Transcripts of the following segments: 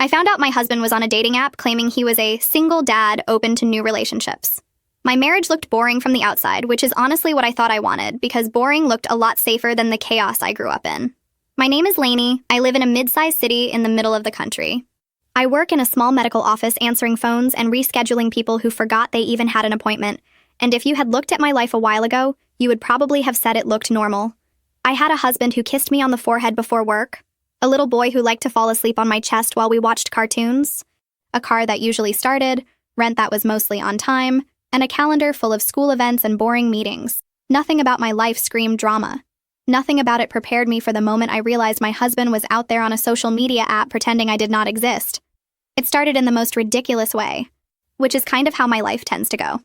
I found out my husband was on a dating app claiming he was a single dad open to new relationships. My marriage looked boring from the outside, which is honestly what I thought I wanted, because boring looked a lot safer than the chaos I grew up in. My name is Lainey. I live in a mid-sized city in the middle of the country. I work in a small medical office answering phones and rescheduling people who forgot they even had an appointment, and if you had looked at my life a while ago, you would probably have said it looked normal. I had a husband who kissed me on the forehead before work, a little boy who liked to fall asleep on my chest while we watched cartoons, a car that usually started, rent that was mostly on time, and a calendar full of school events and boring meetings. Nothing about my life screamed drama. Nothing about it prepared me for the moment I realized my husband was out there on a social media app pretending I did not exist. It started in the most ridiculous way, which is kind of how my life tends to go.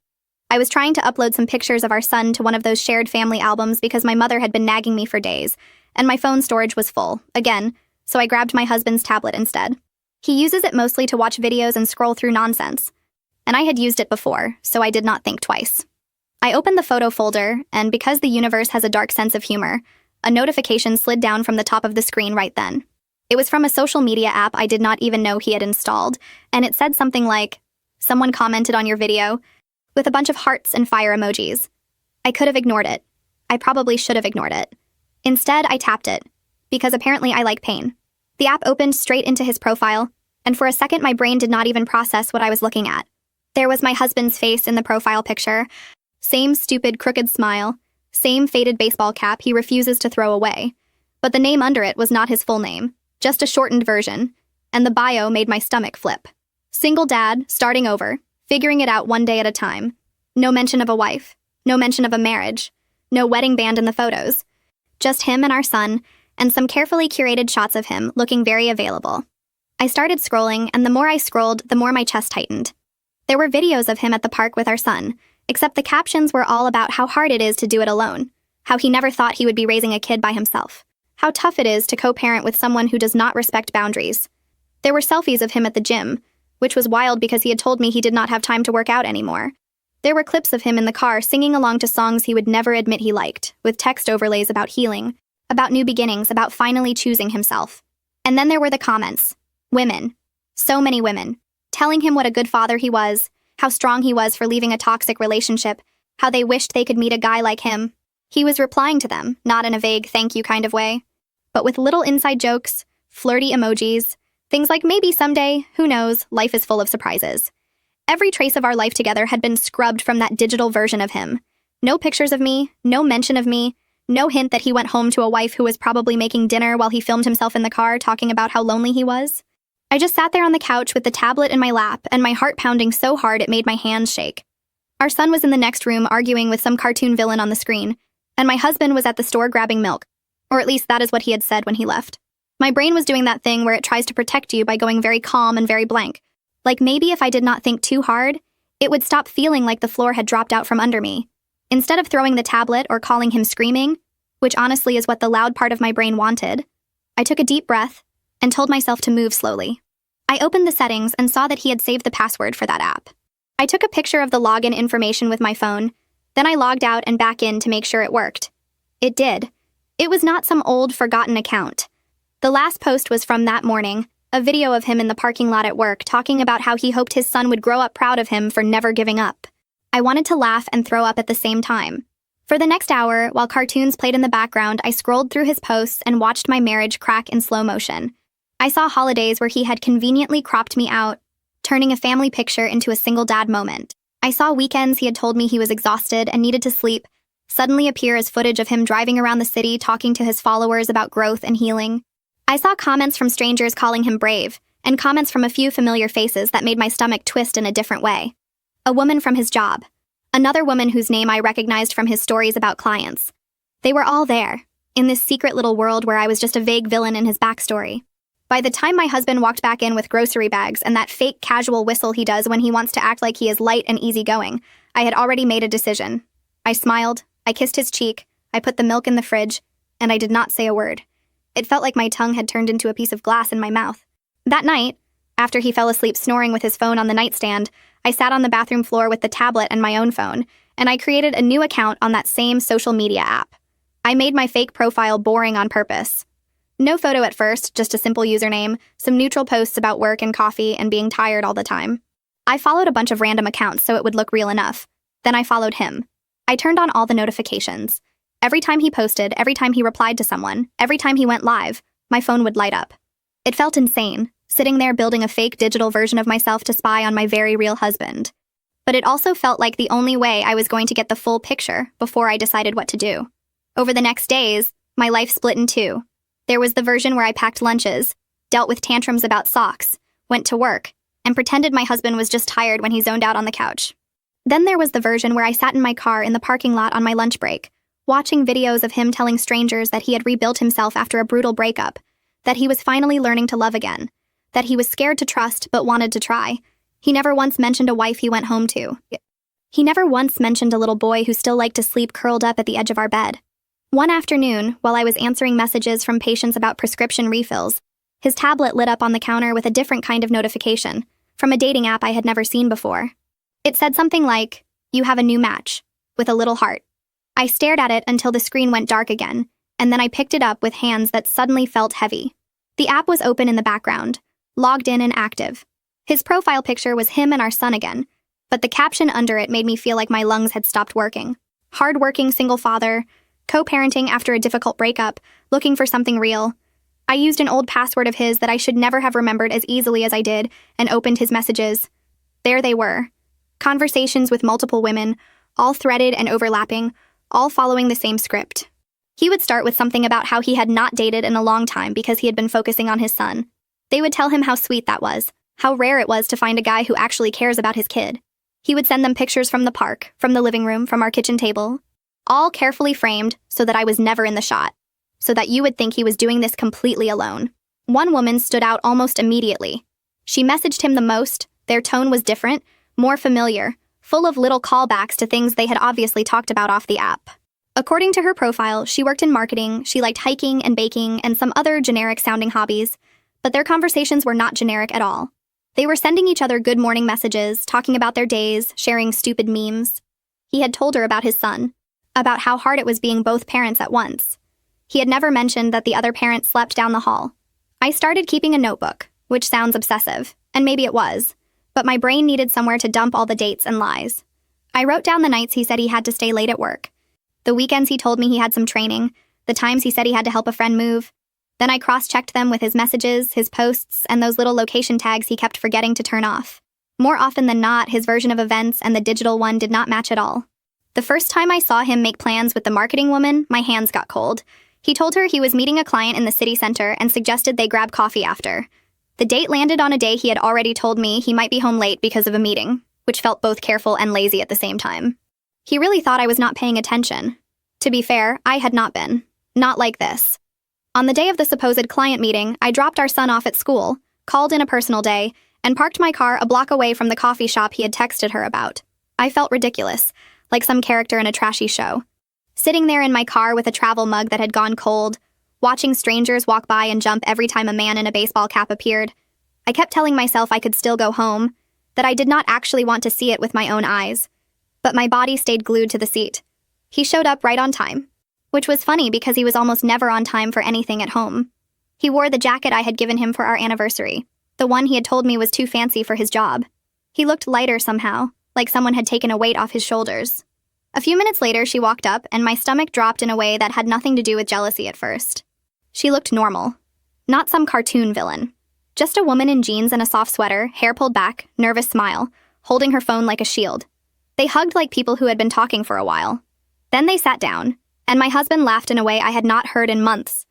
I was trying to upload some pictures of our son to one of those shared family albums because my mother had been nagging me for days, and my phone storage was full, again, so I grabbed my husband's tablet instead. He uses it mostly to watch videos and scroll through nonsense, and I had used it before, so I did not think twice. I opened the photo folder, and because the universe has a dark sense of humor, a notification slid down from the top of the screen right then. It was from a social media app I did not even know he had installed, and it said something like, "Someone commented on your video," with a bunch of hearts and fire emojis. I could have ignored it. I probably should have ignored it. Instead, I tapped it, because apparently I like pain. The app opened straight into his profile, and for a second my brain did not even process what I was looking at. There was my husband's face in the profile picture. Same stupid crooked smile. Same faded baseball cap he refuses to throw away. But the name under it was not his full name, just a shortened version, and the bio made my stomach flip. Single dad, starting over, figuring it out one day at a time. No mention of a wife. No mention of a marriage. No wedding band in the photos. Just him and our son, and some carefully curated shots of him looking very available. I started scrolling, and the more I scrolled, the more my chest tightened. There were videos of him at the park with our son, except the captions were all about how hard it is to do it alone, how he never thought he would be raising a kid by himself, how tough it is to co-parent with someone who does not respect boundaries. There were selfies of him at the gym, which was wild because he had told me he did not have time to work out anymore. There were clips of him in the car singing along to songs he would never admit he liked, with text overlays about healing, about new beginnings, about finally choosing himself. And then there were the comments. Women. So many women. Telling him what a good father he was, how strong he was for leaving a toxic relationship, how they wished they could meet a guy like him. He was replying to them, not in a vague thank you kind of way, but with little inside jokes, flirty emojis, things like maybe someday, who knows, life is full of surprises. Every trace of our life together had been scrubbed from that digital version of him. No pictures of me, no mention of me, no hint that he went home to a wife who was probably making dinner while he filmed himself in the car talking about how lonely he was. I just sat there on the couch with the tablet in my lap and my heart pounding so hard it made my hands shake. Our son was in the next room arguing with some cartoon villain on the screen, and my husband was at the store grabbing milk, or at least that is what he had said when he left. My brain was doing that thing where it tries to protect you by going very calm and very blank. Like maybe if I did not think too hard, it would stop feeling like the floor had dropped out from under me. Instead of throwing the tablet or calling him screaming, which honestly is what the loud part of my brain wanted, I took a deep breath and told myself to move slowly. I opened the settings and saw that he had saved the password for that app. I took a picture of the login information with my phone, then I logged out and back in to make sure it worked. It did. It was not some old, forgotten account. The last post was from that morning, a video of him in the parking lot at work talking about how he hoped his son would grow up proud of him for never giving up. I wanted to laugh and throw up at the same time. For the next hour, while cartoons played in the background, I scrolled through his posts and watched my marriage crack in slow motion. I saw holidays where he had conveniently cropped me out, turning a family picture into a single dad moment. I saw weekends he had told me he was exhausted and needed to sleep suddenly appear as footage of him driving around the city talking to his followers about growth and healing. I saw comments from strangers calling him brave, and comments from a few familiar faces that made my stomach twist in a different way. A woman from his job. Another woman whose name I recognized from his stories about clients. They were all there, in this secret little world where I was just a vague villain in his backstory. By the time my husband walked back in with grocery bags and that fake casual whistle he does when he wants to act like he is light and easygoing, I had already made a decision. I smiled, I kissed his cheek, I put the milk in the fridge, and I did not say a word. It felt like my tongue had turned into a piece of glass in my mouth. That night, after he fell asleep snoring with his phone on the nightstand, I sat on the bathroom floor with the tablet and my own phone, and I created a new account on that same social media app. I made my fake profile boring on purpose. No photo at first, just a simple username, some neutral posts about work and coffee and being tired all the time. I followed a bunch of random accounts so it would look real enough. Then I followed him. I turned on all the notifications. Every time he posted, every time he replied to someone, every time he went live, my phone would light up. It felt insane, sitting there building a fake digital version of myself to spy on my very real husband. But it also felt like the only way I was going to get the full picture before I decided what to do. Over the next days, my life split in two. There was the version where I packed lunches, dealt with tantrums about socks, went to work, and pretended my husband was just tired when he zoned out on the couch. Then there was the version where I sat in my car in the parking lot on my lunch break, watching videos of him telling strangers that he had rebuilt himself after a brutal breakup, that he was finally learning to love again, that he was scared to trust but wanted to try. He never once mentioned a wife he went home to. He never once mentioned a little boy who still liked to sleep curled up at the edge of our bed. One afternoon, while I was answering messages from patients about prescription refills, his tablet lit up on the counter with a different kind of notification, from a dating app I had never seen before. It said something like, "You have a new match," with a little heart. I stared at it until the screen went dark again, and then I picked it up with hands that suddenly felt heavy. The app was open in the background, logged in and active. His profile picture was him and our son again, but the caption under it made me feel like my lungs had stopped working. Hard-working single father, co-parenting after a difficult breakup, looking for something real. I used an old password of his that I should never have remembered as easily as I did and opened his messages. There they were. Conversations with multiple women, all threaded and overlapping, all following the same script. He would start with something about how he had not dated in a long time because he had been focusing on his son. They would tell him how sweet that was, how rare it was to find a guy who actually cares about his kid. He would send them pictures from the park, from the living room, from our kitchen table, all carefully framed so that I was never in the shot, so that you would think he was doing this completely alone. One woman stood out almost immediately. She messaged him the most, their tone was different, more familiar, full of little callbacks to things they had obviously talked about off the app. According to her profile, she worked in marketing, she liked hiking and baking and some other generic-sounding hobbies, but their conversations were not generic at all. They were sending each other good morning messages, talking about their days, sharing stupid memes. He had told her about his son, about how hard it was being both parents at once. He had never mentioned that the other parent slept down the hall. I started keeping a notebook, which sounds obsessive, and maybe it was, but my brain needed somewhere to dump all the dates and lies. I wrote down the nights he said he had to stay late at work, the weekends he told me he had some training, the times he said he had to help a friend move. Then I cross-checked them with his messages, his posts, and those little location tags he kept forgetting to turn off. More often than not, his version of events and the digital one did not match at all. The first time I saw him make plans with the marketing woman, my hands got cold. He told her he was meeting a client in the city center and suggested they grab coffee after. The date landed on a day he had already told me he might be home late because of a meeting, which felt both careful and lazy at the same time. He really thought I was not paying attention. To be fair, I had not been. Not like this. On the day of the supposed client meeting, I dropped our son off at school, called in a personal day, and parked my car a block away from the coffee shop he had texted her about. I felt ridiculous, like some character in a trashy show. Sitting there in my car with a travel mug that had gone cold, watching strangers walk by and jump every time a man in a baseball cap appeared, I kept telling myself I could still go home, that I did not actually want to see it with my own eyes. But my body stayed glued to the seat. He showed up right on time, which was funny because he was almost never on time for anything at home. He wore the jacket I had given him for our anniversary, the one he had told me was too fancy for his job. He looked lighter somehow, like someone had taken a weight off his shoulders. A few minutes later, she walked up, and my stomach dropped in a way that had nothing to do with jealousy at first. She looked normal. Not some cartoon villain. Just a woman in jeans and a soft sweater, hair pulled back, nervous smile, holding her phone like a shield. They hugged like people who had been talking for a while. Then they sat down, and my husband laughed in a way I had not heard in months.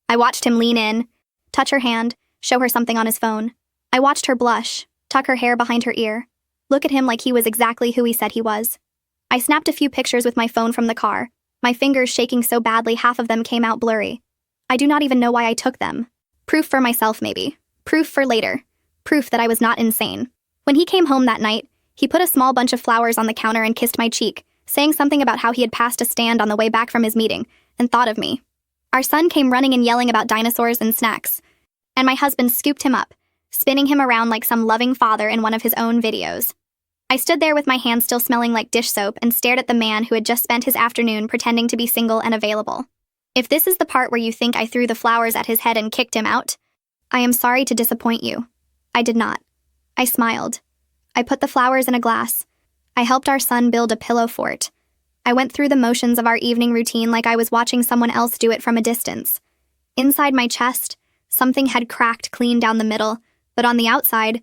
I watched him lean in, touch her hand, show her something on his phone. I watched her blush, tuck her hair behind her ear, look at him like he was exactly who he said he was. I snapped a few pictures with my phone from the car, my fingers shaking so badly half of them came out blurry. I do not even know why I took them. Proof for myself, maybe. Proof for later. Proof that I was not insane. When he came home that night, he put a small bunch of flowers on the counter and kissed my cheek, saying something about how he had passed a stand on the way back from his meeting, and thought of me. Our son came running and yelling about dinosaurs and snacks, and my husband scooped him up, spinning him around like some loving father in one of his own videos. I stood there with my hands still smelling like dish soap and stared at the man who had just spent his afternoon pretending to be single and available. If this is the part where you think I threw the flowers at his head and kicked him out, I am sorry to disappoint you. I did not. I smiled. I put the flowers in a glass. I helped our son build a pillow fort. I went through the motions of our evening routine like I was watching someone else do it from a distance. Inside my chest, something had cracked clean down the middle, but on the outside,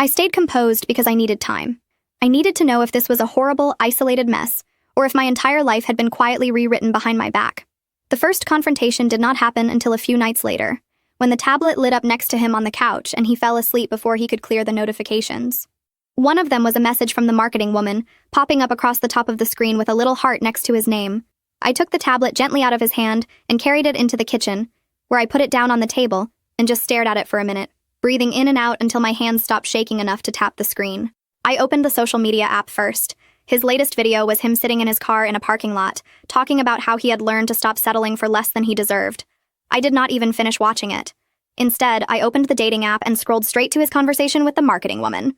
I stayed composed because I needed time. I needed to know if this was a horrible, isolated mess, or if my entire life had been quietly rewritten behind my back. The first confrontation did not happen until a few nights later, when the tablet lit up next to him on the couch and he fell asleep before he could clear the notifications. One of them was a message from the marketing woman, popping up across the top of the screen with a little heart next to his name. I took the tablet gently out of his hand and carried it into the kitchen, where I put it down on the table and just stared at it for a minute, breathing in and out until my hands stopped shaking enough to tap the screen. I opened the social media app first. His latest video was him sitting in his car in a parking lot, talking about how he had learned to stop settling for less than he deserved. I did not even finish watching it. Instead, I opened the dating app and scrolled straight to his conversation with the marketing woman.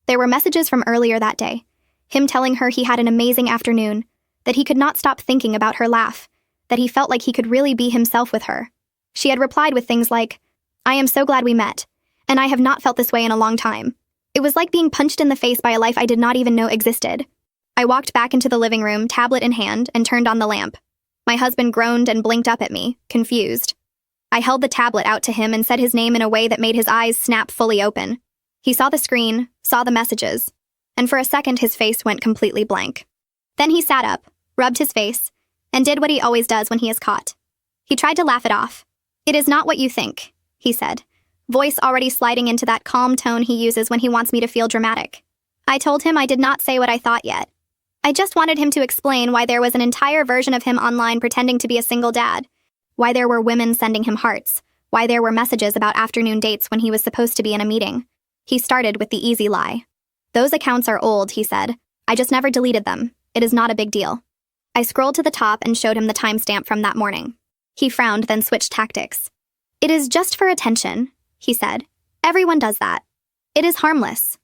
There were messages from earlier that day, him telling her he had an amazing afternoon, that he could not stop thinking about her laugh, that he felt like he could really be himself with her. She had replied with things like, "I am so glad we met, and I have not felt this way in a long time." It was like being punched in the face by a life I did not even know existed. I walked back into the living room, tablet in hand, and turned on the lamp. My husband groaned and blinked up at me, confused. I held the tablet out to him and said his name in a way that made his eyes snap fully open. He saw the screen, saw the messages, and for a second his face went completely blank. Then he sat up, rubbed his face, and did what he always does when he is caught. He tried to laugh it off. "It is not what you think," he said, voice already sliding into that calm tone he uses when he wants me to feel dramatic. I told him I did not say what I thought yet. I just wanted him to explain why there was an entire version of him online pretending to be a single dad, why there were women sending him hearts, why there were messages about afternoon dates when he was supposed to be in a meeting. He started with the easy lie. "Those accounts are old," he said. "I just never deleted them. It is not a big deal." I scrolled to the top and showed him the timestamp from that morning. He frowned, then switched tactics. "It is just for attention," he said. "Everyone does that. It is harmless."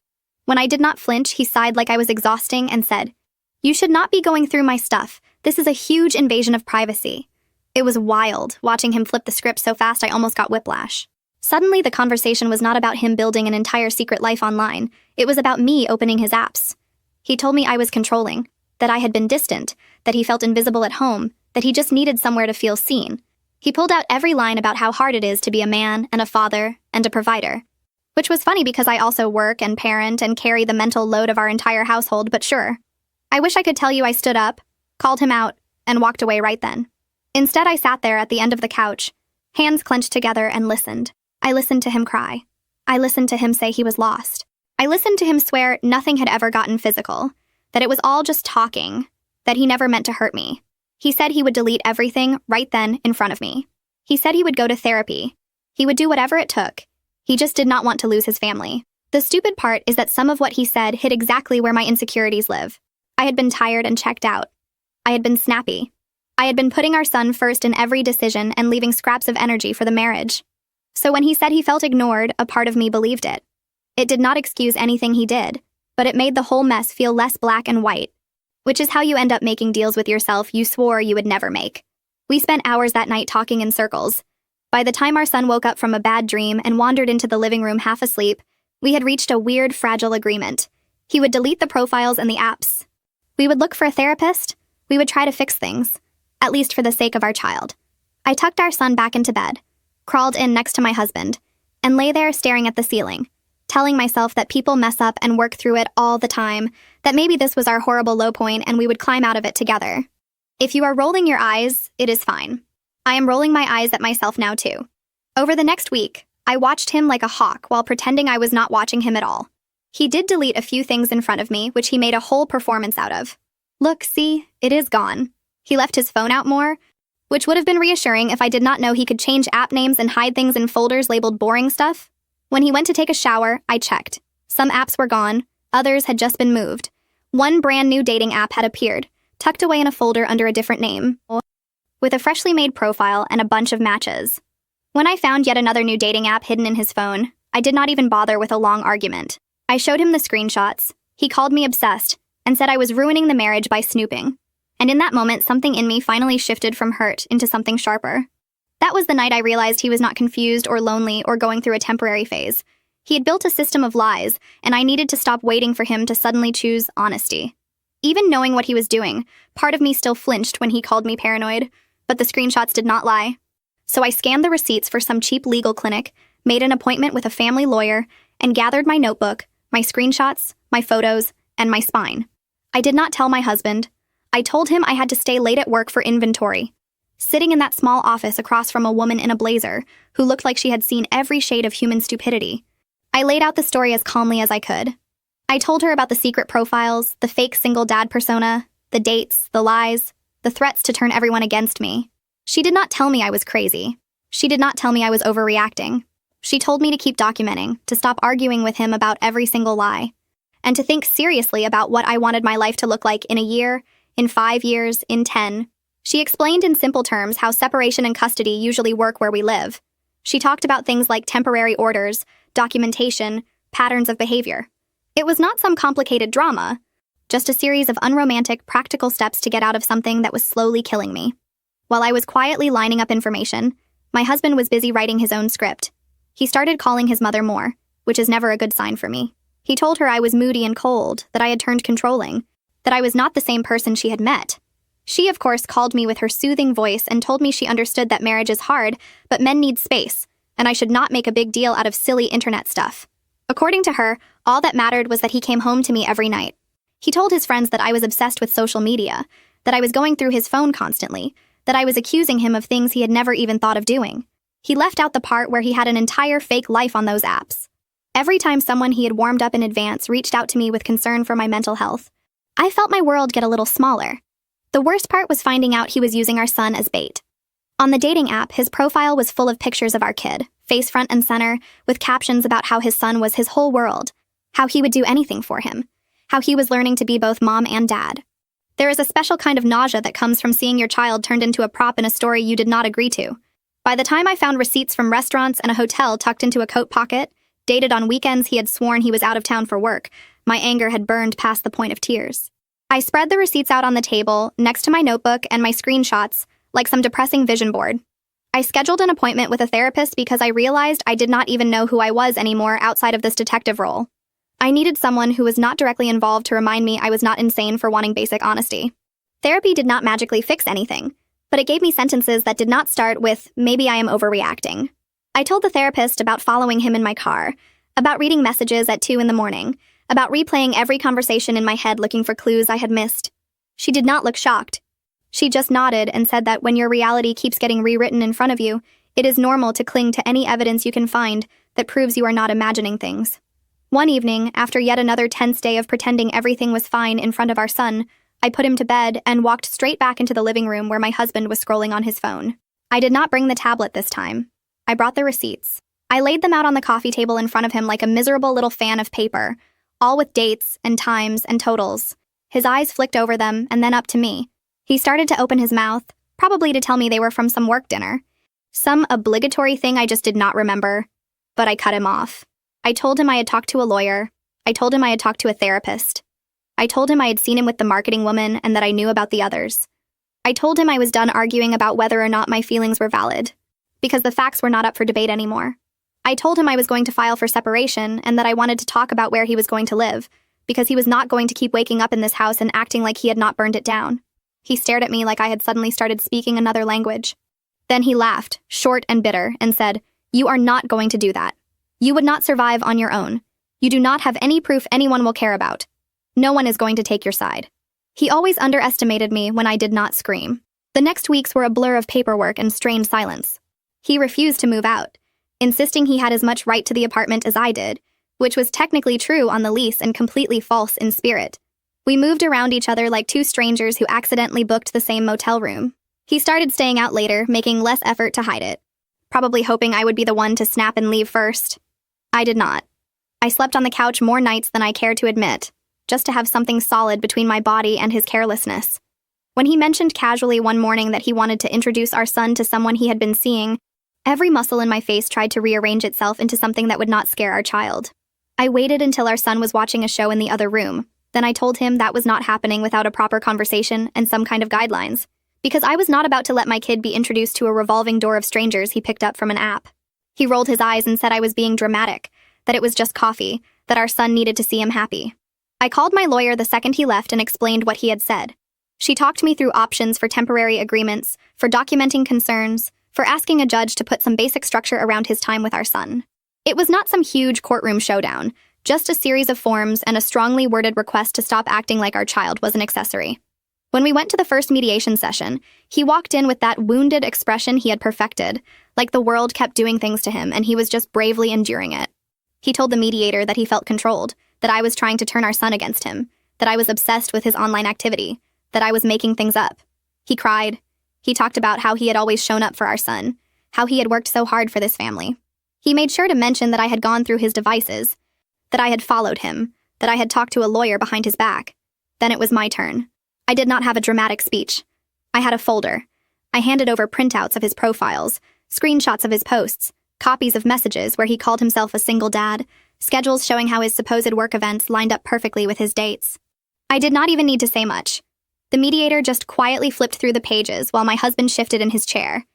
When I did not flinch, he sighed like I was exhausting and said, "You should not be going through my stuff. This is a huge invasion of privacy." It was wild, watching him flip the script so fast I almost got whiplash. Suddenly, the conversation was not about him building an entire secret life online. It was about me opening his apps. He told me I was controlling, that I had been distant, that he felt invisible at home, that he just needed somewhere to feel seen. He pulled out every line about how hard it is to be a man and a father and a provider. Which was funny because I also work and parent and carry the mental load of our entire household, but sure. I wish I could tell you I stood up, called him out, and walked away right then. Instead, I sat there at the end of the couch, hands clenched together, and listened. I listened to him cry. I listened to him say he was lost. I listened to him swear nothing had ever gotten physical, that it was all just talking, that he never meant to hurt me. He said he would delete everything right then in front of me. He said he would go to therapy. He would do whatever it took. He just did not want to lose his family. The stupid part is that some of what he said hit exactly where my insecurities live. I had been tired and checked out. I had been snappy. I had been putting our son first in every decision and leaving scraps of energy for the marriage. So when he said he felt ignored, a part of me believed it. It did not excuse anything he did, but it made the whole mess feel less black and white, which is how you end up making deals with yourself you swore you would never make. We spent hours that night talking in circles. By the time our son woke up from a bad dream and wandered into the living room half asleep, we had reached a weird, fragile agreement. He would delete the profiles and the apps. We would look for a therapist. We would try to fix things, at least for the sake of our child. I tucked our son back into bed, crawled in next to my husband, and lay there staring at the ceiling, telling myself that people mess up and work through it all the time, that maybe this was our horrible low point and we would climb out of it together. If you are rolling your eyes, it is fine. I am rolling my eyes at myself now too. Over the next week, I watched him like a hawk while pretending I was not watching him at all. He did delete a few things in front of me, which he made a whole performance out of. Look, see, it is gone. He left his phone out more, which would have been reassuring if I did not know he could change app names and hide things in folders labeled boring stuff. When he went to take a shower, I checked. Some apps were gone, others had just been moved. One brand new dating app had appeared, tucked away in a folder under a different name, with a freshly made profile and a bunch of matches. When I found yet another new dating app hidden in his phone, I did not even bother with a long argument. I showed him the screenshots. He called me obsessed and said I was ruining the marriage by snooping. And in that moment, something in me finally shifted from hurt into something sharper. That was the night I realized he was not confused or lonely or going through a temporary phase. He had built a system of lies, and I needed to stop waiting for him to suddenly choose honesty. Even knowing what he was doing, part of me still flinched when he called me paranoid, but the screenshots did not lie. So I scanned the receipts for some cheap legal clinic, made an appointment with a family lawyer, and gathered my notebook, my screenshots, my photos, and my spine. I did not tell my husband. I told him I had to stay late at work for inventory. Sitting in that small office across from a woman in a blazer, who looked like she had seen every shade of human stupidity, I laid out the story as calmly as I could. I told her about the secret profiles, the fake single dad persona, the dates, the lies, the threats to turn everyone against me. She did not tell me I was crazy. She did not tell me I was overreacting. She told me to keep documenting, to stop arguing with him about every single lie, and to think seriously about what I wanted my life to look like in a year, in 5 years, in 10. She explained in simple terms how separation and custody usually work where we live. She talked about things like temporary orders, documentation, patterns of behavior. It was not some complicated drama, just a series of unromantic, practical steps to get out of something that was slowly killing me. While I was quietly lining up information, my husband was busy writing his own script. He started calling his mother more, which is never a good sign for me. He told her I was moody and cold, that I had turned controlling, that I was not the same person she had met. She, of course, called me with her soothing voice and told me she understood that marriage is hard, but men need space, and I should not make a big deal out of silly internet stuff. According to her, all that mattered was that he came home to me every night. He told his friends that I was obsessed with social media, that I was going through his phone constantly, that I was accusing him of things he had never even thought of doing. He left out the part where he had an entire fake life on those apps. Every time someone he had warmed up in advance reached out to me with concern for my mental health, I felt my world get a little smaller. The worst part was finding out he was using our son as bait. On the dating app, his profile was full of pictures of our kid, face front and center, with captions about how his son was his whole world, how he would do anything for him, how he was learning to be both mom and dad. There is a special kind of nausea that comes from seeing your child turned into a prop in a story you did not agree to. By the time I found receipts from restaurants and a hotel tucked into a coat pocket, dated on weekends he had sworn he was out of town for work, my anger had burned past the point of tears. I spread the receipts out on the table, next to my notebook and my screenshots, like some depressing vision board. I scheduled an appointment with a therapist because I realized I did not even know who I was anymore outside of this detective role. I needed someone who was not directly involved to remind me I was not insane for wanting basic honesty. Therapy did not magically fix anything, but it gave me sentences that did not start with, maybe I am overreacting. I told the therapist about following him in my car, about reading messages at 2 a.m, about replaying every conversation in my head looking for clues I had missed. She did not look shocked. She just nodded and said that when your reality keeps getting rewritten in front of you, it is normal to cling to any evidence you can find that proves you are not imagining things. One evening, after yet another tense day of pretending everything was fine in front of our son, I put him to bed and walked straight back into the living room where my husband was scrolling on his phone. I did not bring the tablet this time. I brought the receipts. I laid them out on the coffee table in front of him like a miserable little fan of paper, all with dates and times and totals. His eyes flicked over them and then up to me. He started to open his mouth, probably to tell me they were from some work dinner. Some obligatory thing I just did not remember. But I cut him off. I told him I had talked to a lawyer. I told him I had talked to a therapist. I told him I had seen him with the marketing woman and that I knew about the others. I told him I was done arguing about whether or not my feelings were valid, because the facts were not up for debate anymore. I told him I was going to file for separation and that I wanted to talk about where he was going to live, because he was not going to keep waking up in this house and acting like he had not burned it down. He stared at me like I had suddenly started speaking another language. Then he laughed, short and bitter, and said, "You are not going to do that. You would not survive on your own. You do not have any proof anyone will care about. No one is going to take your side." He always underestimated me when I did not scream. The next weeks were a blur of paperwork and strained silence. He refused to move out, insisting he had as much right to the apartment as I did, which was technically true on the lease and completely false in spirit. We moved around each other like two strangers who accidentally booked the same motel room. He started staying out later, making less effort to hide it, probably hoping I would be the one to snap and leave first. I did not. I slept on the couch more nights than I cared to admit, just to have something solid between my body and his carelessness. When he mentioned casually one morning that he wanted to introduce our son to someone he had been seeing, every muscle in my face tried to rearrange itself into something that would not scare our child. I waited until our son was watching a show in the other room, Then I told him that was not happening without a proper conversation and some kind of guidelines, because I was not about to let my kid be introduced to a revolving door of strangers he picked up from an app. He rolled his eyes and said I was being dramatic, that it was just coffee, that our son needed to see him happy. I called my lawyer the second he left and explained what he had said. She talked me through options for temporary agreements, for documenting concerns, for asking a judge to put some basic structure around his time with our son. It was not some huge courtroom showdown, just a series of forms and a strongly worded request to stop acting like our child was an accessory. When we went to the first mediation session, he walked in with that wounded expression he had perfected, like the world kept doing things to him and he was just bravely enduring it. He told the mediator that he felt controlled, that I was trying to turn our son against him, that I was obsessed with his online activity, that I was making things up. He cried. He talked about how he had always shown up for our son, how he had worked so hard for this family. He made sure to mention that I had gone through his devices, that I had followed him, that I had talked to a lawyer behind his back. Then it was my turn. I did not have a dramatic speech. I had a folder. I handed over printouts of his profiles, screenshots of his posts, copies of messages where he called himself a single dad, schedules showing how his supposed work events lined up perfectly with his dates. I did not even need to say much. The mediator just quietly flipped through the pages while my husband shifted in his chair.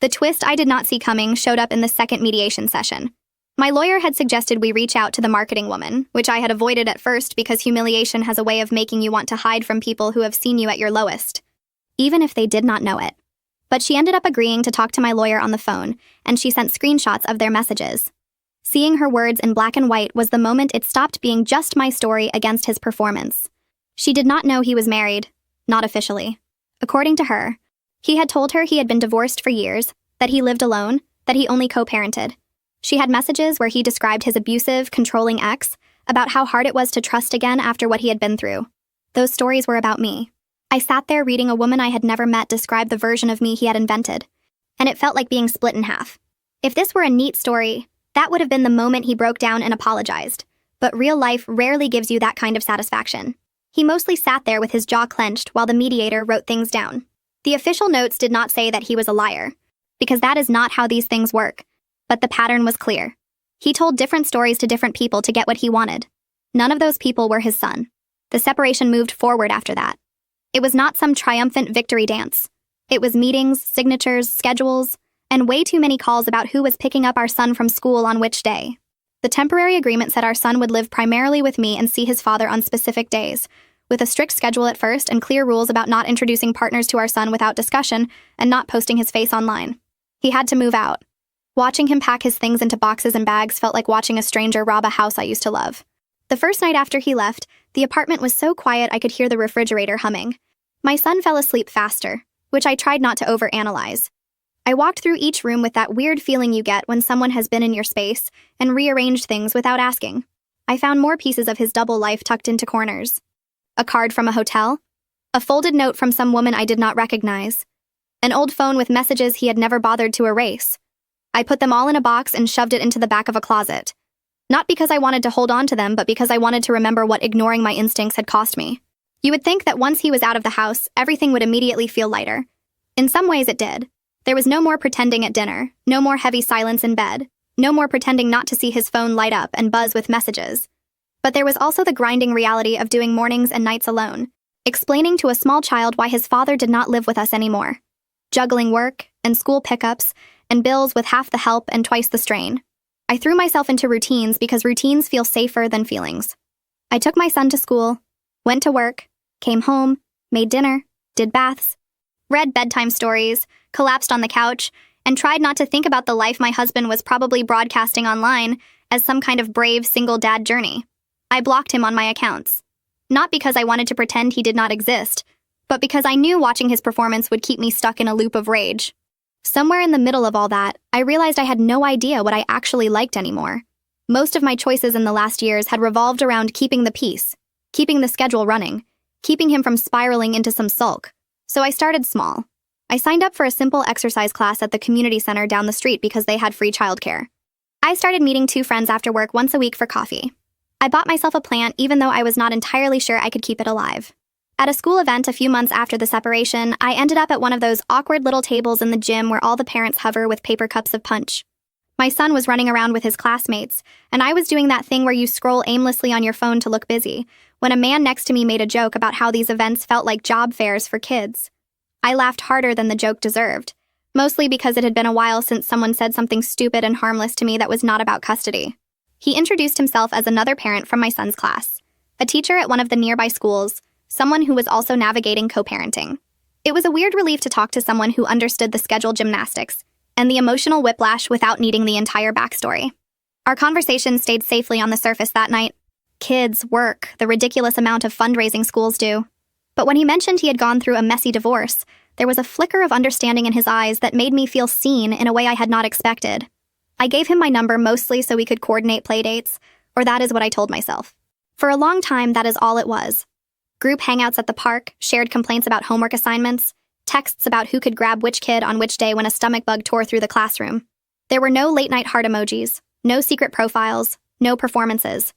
The twist I did not see coming showed up in the second mediation session. My lawyer had suggested we reach out to the marketing woman, which I had avoided at first because humiliation has a way of making you want to hide from people who have seen you at your lowest, even if they did not know it. But she ended up agreeing to talk to my lawyer on the phone, and she sent screenshots of their messages. Seeing her words in black and white was the moment it stopped being just my story against his performance. She did not know he was married, not officially. According to her, he had told her he had been divorced for years, that he lived alone, that he only co-parented. She had messages where he described his abusive, controlling ex, about how hard it was to trust again after what he had been through. Those stories were about me. I sat there reading a woman I had never met describe the version of me he had invented, and it felt like being split in half. If this were a neat story, that would have been the moment he broke down and apologized, but real life rarely gives you that kind of satisfaction. He mostly sat there with his jaw clenched while the mediator wrote things down. The official notes did not say that he was a liar, because that is not how these things work. But the pattern was clear. He told different stories to different people to get what he wanted. None of those people were his son. The separation moved forward after that. It was not some triumphant victory dance. It was meetings, signatures, schedules, and way too many calls about who was picking up our son from school on which day. The temporary agreement said our son would live primarily with me and see his father on specific days, with a strict schedule at first and clear rules about not introducing partners to our son without discussion and not posting his face online. He had to move out. Watching him pack his things into boxes and bags felt like watching a stranger rob a house I used to love. The first night after he left, the apartment was so quiet I could hear the refrigerator humming. My son fell asleep faster, which I tried not to overanalyze. I walked through each room with that weird feeling you get when someone has been in your space and rearranged things without asking. I found more pieces of his double life tucked into corners. A card from a hotel, a folded note from some woman I did not recognize, an old phone with messages he had never bothered to erase. I put them all in a box and shoved it into the back of a closet. Not because I wanted to hold on to them, but because I wanted to remember what ignoring my instincts had cost me. You would think that once he was out of the house, everything would immediately feel lighter. In some ways it did. There was no more pretending at dinner, no more heavy silence in bed, no more pretending not to see his phone light up and buzz with messages. But there was also the grinding reality of doing mornings and nights alone, explaining to a small child why his father did not live with us anymore, juggling work and school pickups and bills with half the help and twice the strain. I threw myself into routines because routines feel safer than feelings. I took my son to school, went to work, came home, made dinner, did baths, read bedtime stories, collapsed on the couch, and tried not to think about the life my husband was probably broadcasting online as some kind of brave single dad journey. I blocked him on my accounts. Not because I wanted to pretend he did not exist, but because I knew watching his performance would keep me stuck in a loop of rage. Somewhere in the middle of all that, I realized I had no idea what I actually liked anymore. Most of my choices in the last years had revolved around keeping the peace, keeping the schedule running, keeping him from spiraling into some sulk. So I started small. I signed up for a simple exercise class at the community center down the street because they had free childcare. I started meeting 2 friends after work once a week for coffee. I bought myself a plant even though I was not entirely sure I could keep it alive. At a school event a few months after the separation, I ended up at one of those awkward little tables in the gym where all the parents hover with paper cups of punch. My son was running around with his classmates, and I was doing that thing where you scroll aimlessly on your phone to look busy, when a man next to me made a joke about how these events felt like job fairs for kids. I laughed harder than the joke deserved, mostly because it had been a while since someone said something stupid and harmless to me that was not about custody. He introduced himself as another parent from my son's class, a teacher at one of the nearby schools, someone who was also navigating co-parenting. It was a weird relief to talk to someone who understood the scheduled gymnastics and the emotional whiplash without needing the entire backstory. Our conversation stayed safely on the surface that night. Kids, work, the ridiculous amount of fundraising schools do. But when he mentioned he had gone through a messy divorce, there was a flicker of understanding in his eyes that made me feel seen in a way I had not expected. I gave him my number mostly so we could coordinate playdates, or that is what I told myself. For a long time, that is all it was. Group hangouts at the park, shared complaints about homework assignments, texts about who could grab which kid on which day when a stomach bug tore through the classroom. There were no late-night heart emojis, no secret profiles, no performances.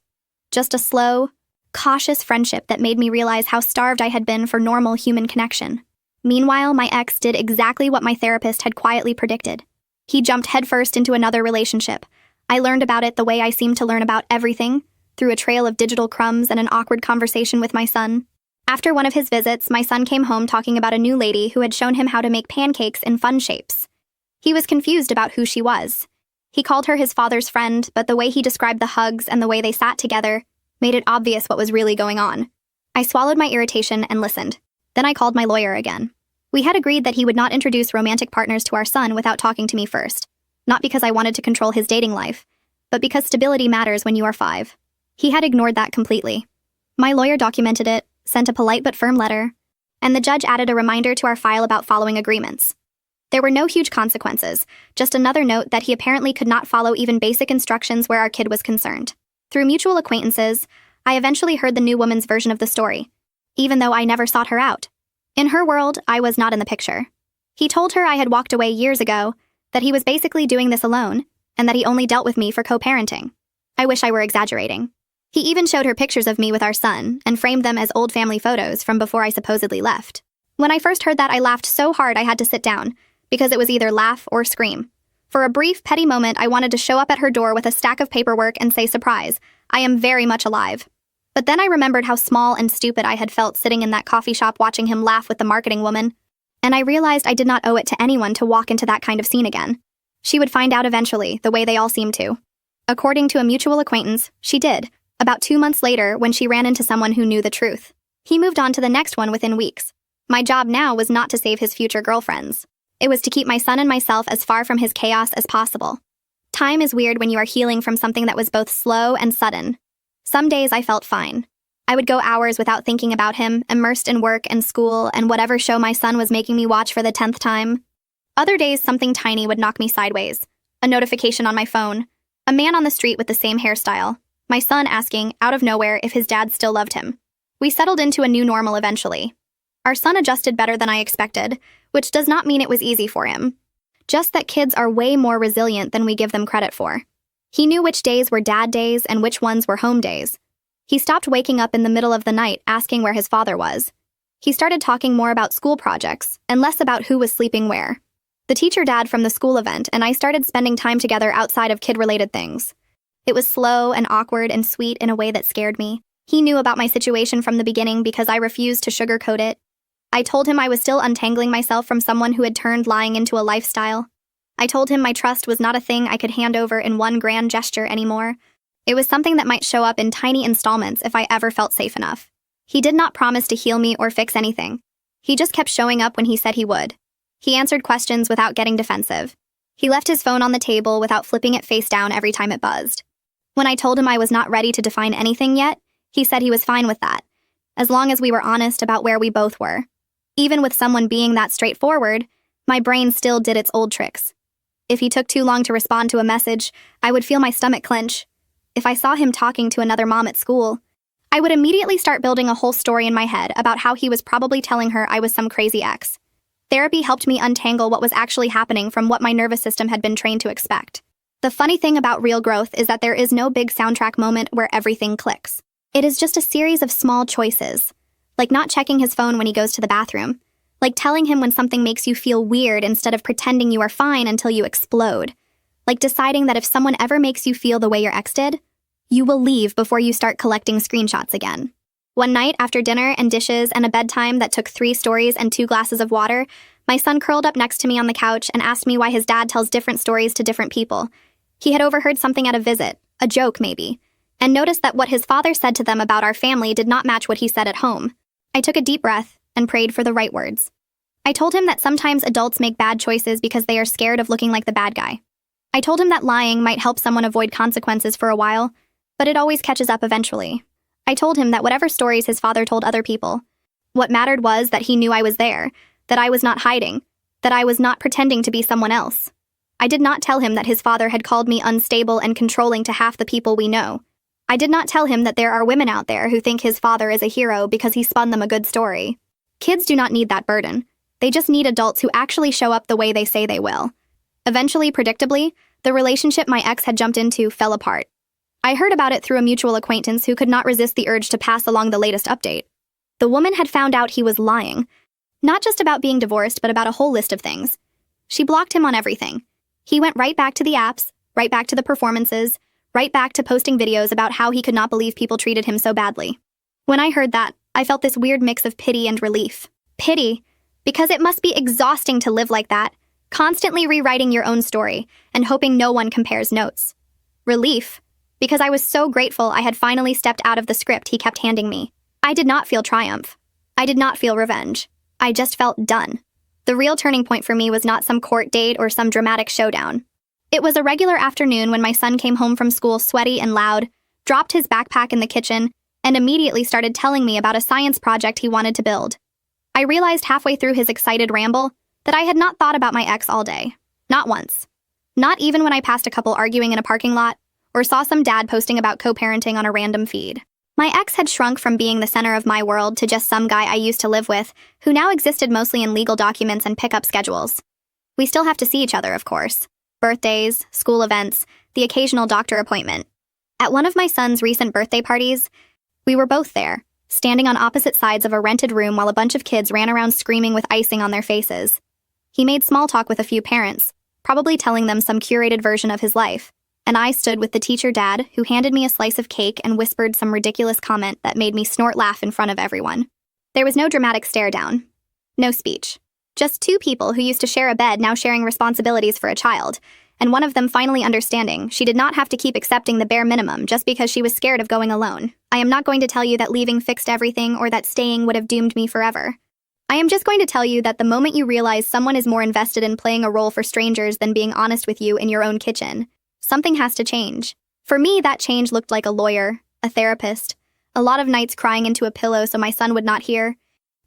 Just a slow, cautious friendship that made me realize how starved I had been for normal human connection. Meanwhile, my ex did exactly what my therapist had quietly predicted. He jumped headfirst into another relationship. I learned about it the way I seemed to learn about everything, through a trail of digital crumbs and an awkward conversation with my son. After one of his visits, my son came home talking about a new lady who had shown him how to make pancakes in fun shapes. He was confused about who she was. He called her his father's friend, but the way he described the hugs and the way they sat together made it obvious what was really going on. I swallowed my irritation and listened. Then I called my lawyer again. We had agreed that he would not introduce romantic partners to our son without talking to me first, not because I wanted to control his dating life, but because stability matters when you are 5. He had ignored that completely. My lawyer documented it, sent a polite but firm letter, and the judge added a reminder to our file about following agreements. There were no huge consequences, just another note that he apparently could not follow even basic instructions where our kid was concerned. Through mutual acquaintances, I eventually heard the new woman's version of the story, even though I never sought her out. In her world, I was not in the picture. He told her I had walked away years ago, that he was basically doing this alone, and that he only dealt with me for co-parenting. I wish I were exaggerating. He even showed her pictures of me with our son and framed them as old family photos from before I supposedly left. When I first heard that, I laughed so hard I had to sit down, because it was either laugh or scream. For a brief, petty moment, I wanted to show up at her door with a stack of paperwork and say, "Surprise, I am very much alive." But then I remembered how small and stupid I had felt sitting in that coffee shop watching him laugh with the marketing woman, and I realized I did not owe it to anyone to walk into that kind of scene again. She would find out eventually, the way they all seemed to. According to a mutual acquaintance, she did, about 2 months later when she ran into someone who knew the truth. He moved on to the next one within weeks. My job now was not to save his future girlfriends. It was to keep my son and myself as far from his chaos as possible. Time is weird when you are healing from something that was both slow and sudden. Some days I felt fine. I would go hours without thinking about him, immersed in work and school and whatever show my son was making me watch for the 10th time. Other days, something tiny would knock me sideways. A notification on my phone. A man on the street with the same hairstyle. My son asking, out of nowhere, if his dad still loved him. We settled into a new normal eventually. Our son adjusted better than I expected, which does not mean it was easy for him. Just that kids are way more resilient than we give them credit for. He knew which days were dad days and which ones were home days. He stopped waking up in the middle of the night asking where his father was. He started talking more about school projects and less about who was sleeping where. The teacher dad from the school event and I started spending time together outside of kid-related things. It was slow and awkward and sweet in a way that scared me. He knew about my situation from the beginning because I refused to sugarcoat it. I told him I was still untangling myself from someone who had turned lying into a lifestyle. I told him my trust was not a thing I could hand over in one grand gesture anymore. It was something that might show up in tiny installments if I ever felt safe enough. He did not promise to heal me or fix anything. He just kept showing up when he said he would. He answered questions without getting defensive. He left his phone on the table without flipping it face down every time it buzzed. When I told him I was not ready to define anything yet, he said he was fine with that, as long as we were honest about where we both were. Even with someone being that straightforward, my brain still did its old tricks. If he took too long to respond to a message, I would feel my stomach clench. If I saw him talking to another mom at school, I would immediately start building a whole story in my head about how he was probably telling her I was some crazy ex. Therapy helped me untangle what was actually happening from what my nervous system had been trained to expect. The funny thing about real growth is that there is no big soundtrack moment where everything clicks. It is just a series of small choices, like not checking his phone when he goes to the bathroom, like telling him when something makes you feel weird instead of pretending you are fine until you explode, Like deciding that if someone ever makes you feel the way your ex did, you will leave before you start collecting screenshots again. One night, after dinner and dishes and a bedtime that took 3 stories and 2 glasses of water, my son curled up next to me on the couch and asked me why his dad tells different stories to different people. He had overheard something at a visit, a joke maybe, and noticed that what his father said to them about our family did not match what he said at home. I took a deep breath and prayed for the right words. I told him that sometimes adults make bad choices because they are scared of looking like the bad guy. I told him that lying might help someone avoid consequences for a while, but it always catches up eventually. I told him that whatever stories his father told other people, what mattered was that he knew I was there, that I was not hiding, that I was not pretending to be someone else. I did not tell him that his father had called me unstable and controlling to half the people we know. I did not tell him that there are women out there who think his father is a hero because he spun them a good story. Kids do not need that burden. They just need adults who actually show up the way they say they will. Eventually, predictably, the relationship my ex had jumped into fell apart. I heard about it through a mutual acquaintance who could not resist the urge to pass along the latest update. The woman had found out he was lying. Not just about being divorced, but about a whole list of things. She blocked him on everything. He went right back to the apps, right back to the performances, right back to posting videos about how he could not believe people treated him so badly. When I heard that, I felt this weird mix of pity and relief. Pity, because it must be exhausting to live like that, constantly rewriting your own story and hoping no one compares notes. Relief, because I was so grateful I had finally stepped out of the script he kept handing me. I did not feel triumph. I did not feel revenge. I just felt done. The real turning point for me was not some court date or some dramatic showdown. It was a regular afternoon when my son came home from school sweaty and loud, dropped his backpack in the kitchen, and immediately started telling me about a science project he wanted to build. I realized halfway through his excited ramble that I had not thought about my ex all day. Not once. Not even when I passed a couple arguing in a parking lot, or saw some dad posting about co-parenting on a random feed. My ex had shrunk from being the center of my world to just some guy I used to live with, who now existed mostly in legal documents and pickup schedules. We still have to see each other, of course. Birthdays, school events, the occasional doctor appointment. At one of my son's recent birthday parties, we were both there, standing on opposite sides of a rented room while a bunch of kids ran around screaming with icing on their faces. He made small talk with a few parents, probably telling them some curated version of his life, and I stood with the teacher dad, who handed me a slice of cake and whispered some ridiculous comment that made me snort laugh in front of everyone. There was no dramatic stare down. No speech. Just 2 people who used to share a bed now sharing responsibilities for a child, and one of them finally understanding she did not have to keep accepting the bare minimum just because she was scared of going alone. I am not going to tell you that leaving fixed everything or that staying would have doomed me forever. I am just going to tell you that the moment you realize someone is more invested in playing a role for strangers than being honest with you in your own kitchen, something has to change. For me, that change looked like a lawyer, a therapist, a lot of nights crying into a pillow so my son would not hear,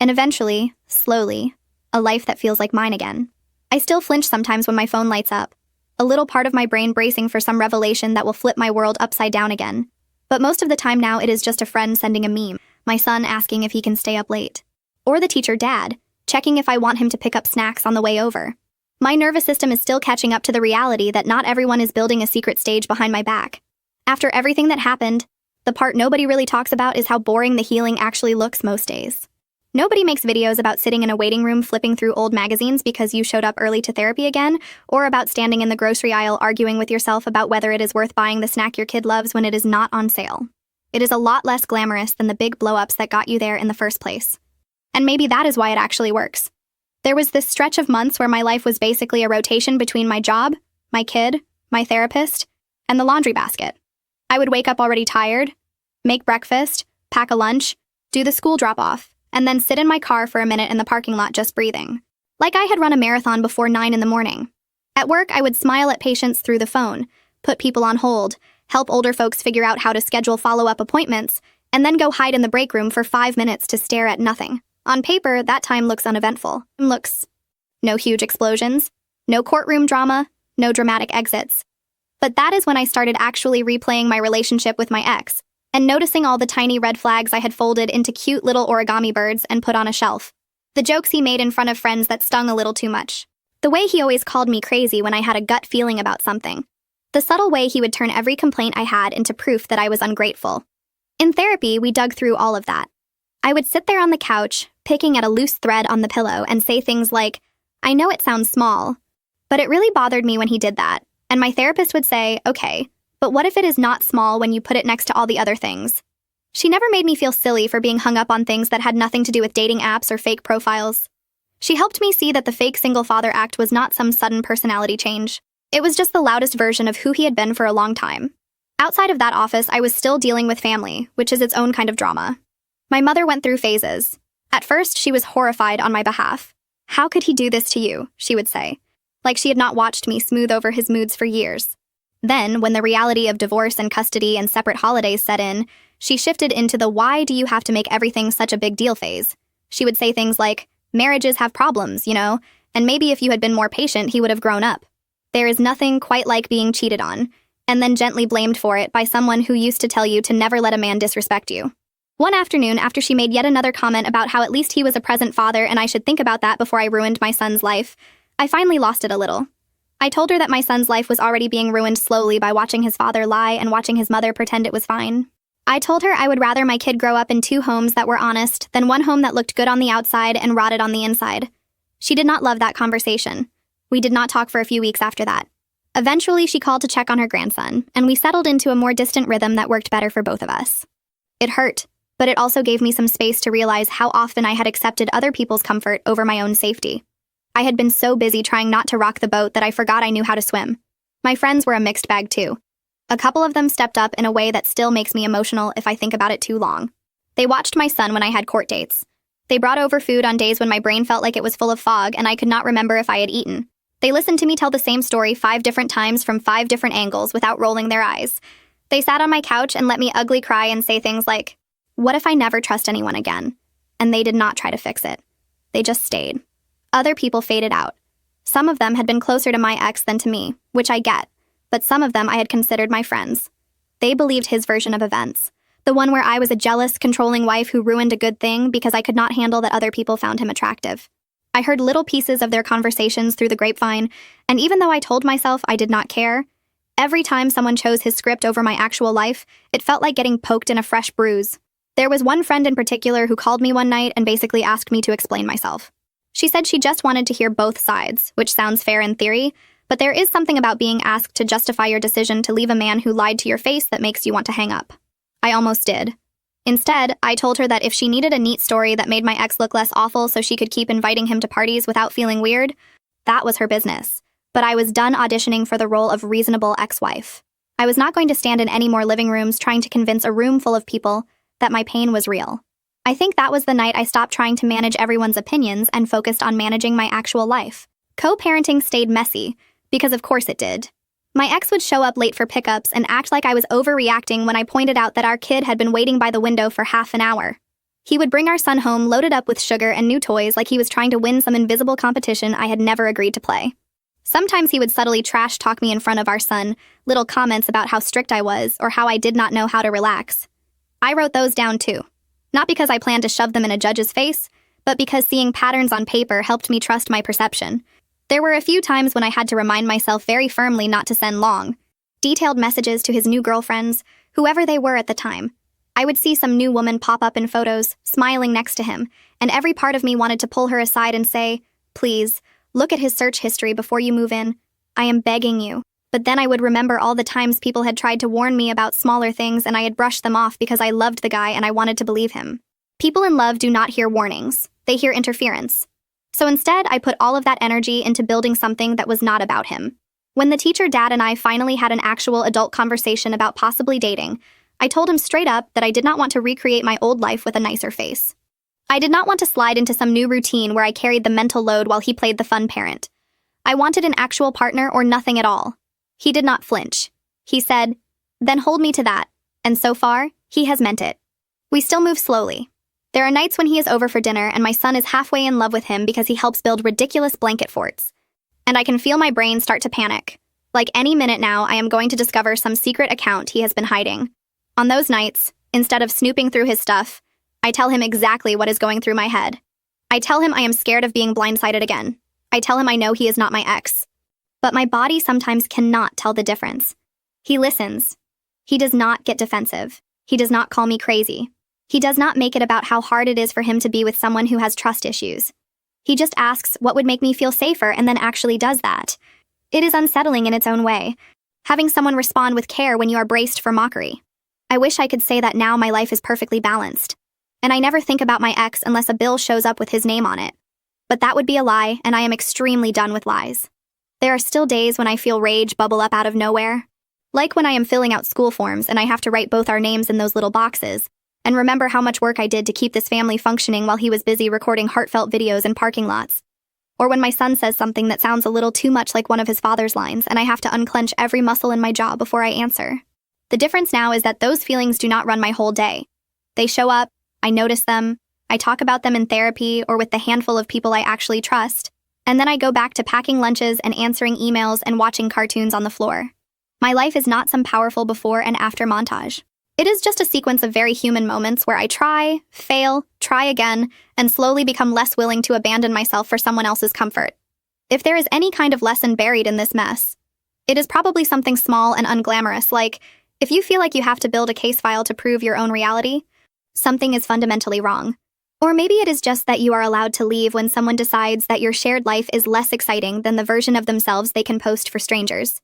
and eventually, slowly, a life that feels like mine again. I still flinch sometimes when my phone lights up, a little part of my brain bracing for some revelation that will flip my world upside down again. But most of the time now it is just a friend sending a meme, my son asking if he can stay up late. Or the teacher dad, checking if I want him to pick up snacks on the way over. My nervous system is still catching up to the reality that not everyone is building a secret stage behind my back. After everything that happened, the part nobody really talks about is how boring the healing actually looks most days. Nobody makes videos about sitting in a waiting room flipping through old magazines because you showed up early to therapy again, or about standing in the grocery aisle arguing with yourself about whether it is worth buying the snack your kid loves when it is not on sale. It is a lot less glamorous than the big blow-ups that got you there in the first place. And maybe that is why it actually works. There was this stretch of months where my life was basically a rotation between my job, my kid, my therapist, and the laundry basket. I would wake up already tired, make breakfast, pack a lunch, do the school drop-off, and then sit in my car for a minute in the parking lot just breathing. Like I had run a marathon before 9 in the morning. At work, I would smile at patients through the phone, put people on hold, help older folks figure out how to schedule follow-up appointments, and then go hide in the break room for 5 minutes to stare at nothing. On paper, that time looks uneventful. No huge explosions, no courtroom drama, no dramatic exits. But that is when I started actually replaying my relationship with my ex, and noticing all the tiny red flags I had folded into cute little origami birds and put on a shelf. The jokes he made in front of friends that stung a little too much. The way he always called me crazy when I had a gut feeling about something. The subtle way he would turn every complaint I had into proof that I was ungrateful. In therapy, we dug through all of that. I would sit there on the couch, picking at a loose thread on the pillow, and say things like, "I know it sounds small, but it really bothered me when he did that," And my therapist would say, okay, but what if it is not small when you put it next to all the other things? She never made me feel silly for being hung up on things that had nothing to do with dating apps or fake profiles. She helped me see that the fake single father act was not some sudden personality change. It was just the loudest version of who he had been for a long time. Outside of that office, I was still dealing with family, which is its own kind of drama. My mother went through phases. At first, she was horrified on my behalf. How could he do this to you, she would say, like she had not watched me smooth over his moods for years. Then, when the reality of divorce and custody and separate holidays set in, she shifted into the why do you have to make everything such a big deal phase. She would say things like, marriages have problems, and maybe if you had been more patient, he would have grown up. There is nothing quite like being cheated on, and then gently blamed for it by someone who used to tell you to never let a man disrespect you. One afternoon, after she made yet another comment about how at least he was a present father and I should think about that before I ruined my son's life, I finally lost it a little. I told her that my son's life was already being ruined slowly by watching his father lie and watching his mother pretend it was fine. I told her I would rather my kid grow up in 2 homes that were honest than 1 home that looked good on the outside and rotted on the inside. She did not love that conversation. We did not talk for a few weeks after that. Eventually, she called to check on her grandson, and we settled into a more distant rhythm that worked better for both of us. It hurt, but it also gave me some space to realize how often I had accepted other people's comfort over my own safety. I had been so busy trying not to rock the boat that I forgot I knew how to swim. My friends were a mixed bag too. A couple of them stepped up in a way that still makes me emotional if I think about it too long. They watched my son when I had court dates. They brought over food on days when my brain felt like it was full of fog and I could not remember if I had eaten. They listened to me tell the same story 5 different times from 5 different angles without rolling their eyes. They sat on my couch and let me ugly cry and say things like, "What if I never trust anyone again?" And they did not try to fix it. They just stayed. Other people faded out. Some of them had been closer to my ex than to me, which I get, but some of them I had considered my friends. They believed his version of events, the one where I was a jealous, controlling wife who ruined a good thing because I could not handle that other people found him attractive. I heard little pieces of their conversations through the grapevine, and even though I told myself I did not care, every time someone chose his script over my actual life, it felt like getting poked in a fresh bruise. There was one friend in particular who called me one night and basically asked me to explain myself. She said she just wanted to hear both sides, which sounds fair in theory, but there is something about being asked to justify your decision to leave a man who lied to your face that makes you want to hang up. I almost did. Instead, I told her that if she needed a neat story that made my ex look less awful so she could keep inviting him to parties without feeling weird, that was her business. But I was done auditioning for the role of reasonable ex-wife. I was not going to stand in any more living rooms trying to convince a room full of people that my pain was real. I think that was the night I stopped trying to manage everyone's opinions and focused on managing my actual life. Co-parenting stayed messy, because of course it did. My ex would show up late for pickups and act like I was overreacting when I pointed out that our kid had been waiting by the window for half an hour. He would bring our son home loaded up with sugar and new toys like he was trying to win some invisible competition I had never agreed to play. Sometimes he would subtly trash talk me in front of our son, little comments about how strict I was or how I did not know how to relax. I wrote those down too. Not because I planned to shove them in a judge's face, but because seeing patterns on paper helped me trust my perception. There were a few times when I had to remind myself very firmly not to send long, detailed messages to his new girlfriends, whoever they were at the time. I would see some new woman pop up in photos, smiling next to him, and every part of me wanted to pull her aside and say, "Please, look at his search history before you move in. I am begging you." But then I would remember all the times people had tried to warn me about smaller things and I had brushed them off because I loved the guy and I wanted to believe him. People in love do not hear warnings. They hear interference. So instead, I put all of that energy into building something that was not about him. When the teacher dad and I finally had an actual adult conversation about possibly dating, I told him straight up that I did not want to recreate my old life with a nicer face. I did not want to slide into some new routine where I carried the mental load while he played the fun parent. I wanted an actual partner or nothing at all. He did not flinch. He said, "Then hold me to that." And so far, he has meant it. We still move slowly. There are nights when he is over for dinner and my son is halfway in love with him because he helps build ridiculous blanket forts. And I can feel my brain start to panic. Like any minute now, I am going to discover some secret account he has been hiding. On those nights, instead of snooping through his stuff, I tell him exactly what is going through my head. I tell him I am scared of being blindsided again. I tell him I know he is not my ex. But my body sometimes cannot tell the difference. He listens. He does not get defensive. He does not call me crazy. He does not make it about how hard it is for him to be with someone who has trust issues. He just asks what would make me feel safer and then actually does that. It is unsettling in its own way, having someone respond with care when you are braced for mockery. I wish I could say that now my life is perfectly balanced, and I never think about my ex unless a bill shows up with his name on it. But that would be a lie, and I am extremely done with lies. There are still days when I feel rage bubble up out of nowhere. Like when I am filling out school forms and I have to write both our names in those little boxes, and remember how much work I did to keep this family functioning while he was busy recording heartfelt videos in parking lots. Or when my son says something that sounds a little too much like one of his father's lines and I have to unclench every muscle in my jaw before I answer. The difference now is that those feelings do not run my whole day. They show up, I notice them, I talk about them in therapy or with the handful of people I actually trust, and then I go back to packing lunches and answering emails and watching cartoons on the floor. My life is not some powerful before and after montage. It is just a sequence of very human moments where I try, fail, try again, and slowly become less willing to abandon myself for someone else's comfort. If there is any kind of lesson buried in this mess, it is probably something small and unglamorous, like, if you feel like you have to build a case file to prove your own reality, something is fundamentally wrong. Or maybe it is just that you are allowed to leave when someone decides that your shared life is less exciting than the version of themselves they can post for strangers.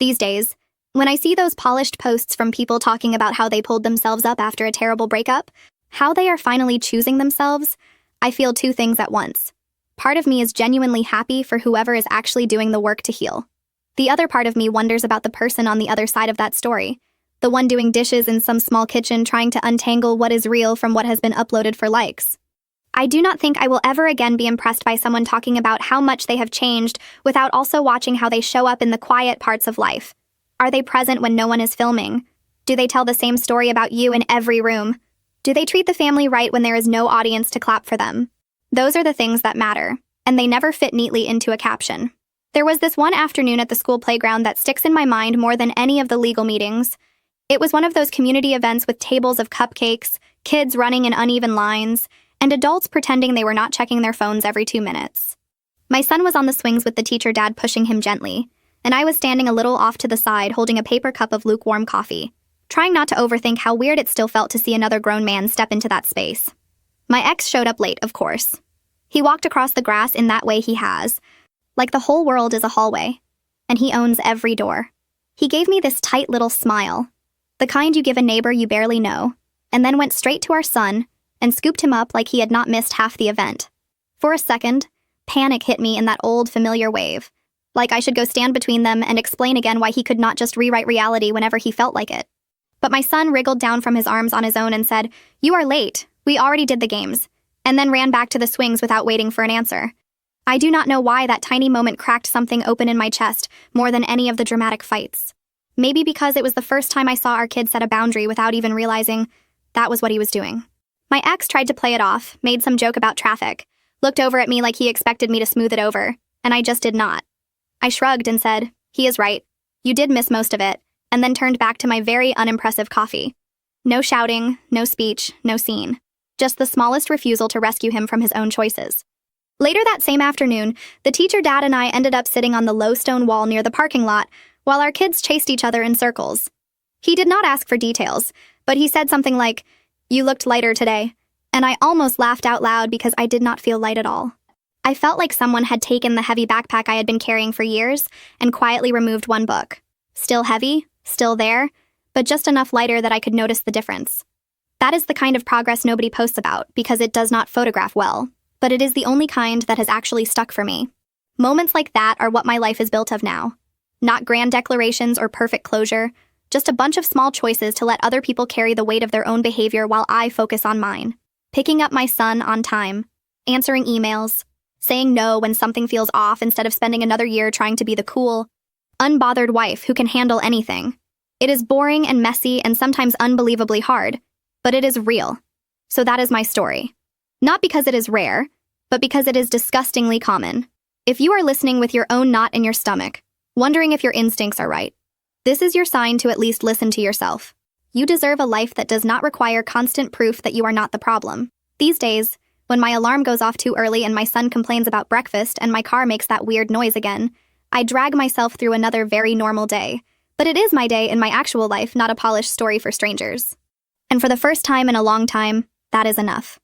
These days, when I see those polished posts from people talking about how they pulled themselves up after a terrible breakup, how they are finally choosing themselves, I feel two things at once. Part of me is genuinely happy for whoever is actually doing the work to heal. The other part of me wonders about the person on the other side of that story, the one doing dishes in some small kitchen trying to untangle what is real from what has been uploaded for likes. I do not think I will ever again be impressed by someone talking about how much they have changed without also watching how they show up in the quiet parts of life. Are they present when no one is filming? Do they tell the same story about you in every room? Do they treat the family right when there is no audience to clap for them? Those are the things that matter, and they never fit neatly into a caption. There was this one afternoon at the school playground that sticks in my mind more than any of the legal meetings. It was one of those community events with tables of cupcakes, kids running in uneven lines, and adults pretending they were not checking their phones every 2 minutes. My son was on the swings with the teacher dad pushing him gently, and I was standing a little off to the side holding a paper cup of lukewarm coffee, trying not to overthink how weird it still felt to see another grown man step into that space. My ex showed up late, of course. He walked across the grass in that way he has, like the whole world is a hallway, and he owns every door. He gave me this tight little smile, the kind you give a neighbor you barely know, and then went straight to our son and scooped him up like he had not missed half the event. For a second, panic hit me in that old familiar wave, like I should go stand between them and explain again why he could not just rewrite reality whenever he felt like it. But my son wriggled down from his arms on his own and said, "You are late. We already did the games," and then ran back to the swings without waiting for an answer. I do not know why that tiny moment cracked something open in my chest more than any of the dramatic fights. Maybe because it was the first time I saw our kid set a boundary without even realizing that was what he was doing. My ex tried to play it off, made some joke about traffic, looked over at me like he expected me to smooth it over, and I just did not. I shrugged and said, "He is right. You did miss most of it," and then turned back to my very unimpressive coffee. No shouting, no speech, no scene. Just the smallest refusal to rescue him from his own choices. Later that same afternoon, the teacher dad and I ended up sitting on the low stone wall near the parking lot while our kids chased each other in circles. He did not ask for details, but he said something like, "You looked lighter today," and I almost laughed out loud because I did not feel light at all. I felt like someone had taken the heavy backpack I had been carrying for years and quietly removed one book. Still heavy, still there, but just enough lighter that I could notice the difference. That is the kind of progress nobody posts about because it does not photograph well, but it is the only kind that has actually stuck for me. Moments like that are what my life is built of now. Not grand declarations or perfect closure, just a bunch of small choices to let other people carry the weight of their own behavior while I focus on mine. Picking up my son on time, answering emails, saying no when something feels off instead of spending another year trying to be the cool, unbothered wife who can handle anything. It is boring and messy and sometimes unbelievably hard, but it is real. So that is my story. Not because it is rare, but because it is disgustingly common. If you are listening with your own knot in your stomach, wondering if your instincts are right, this is your sign to at least listen to yourself. You deserve a life that does not require constant proof that you are not the problem. These days, when my alarm goes off too early and my son complains about breakfast and my car makes that weird noise again, I drag myself through another very normal day. But it is my day in my actual life, not a polished story for strangers. And for the first time in a long time, that is enough.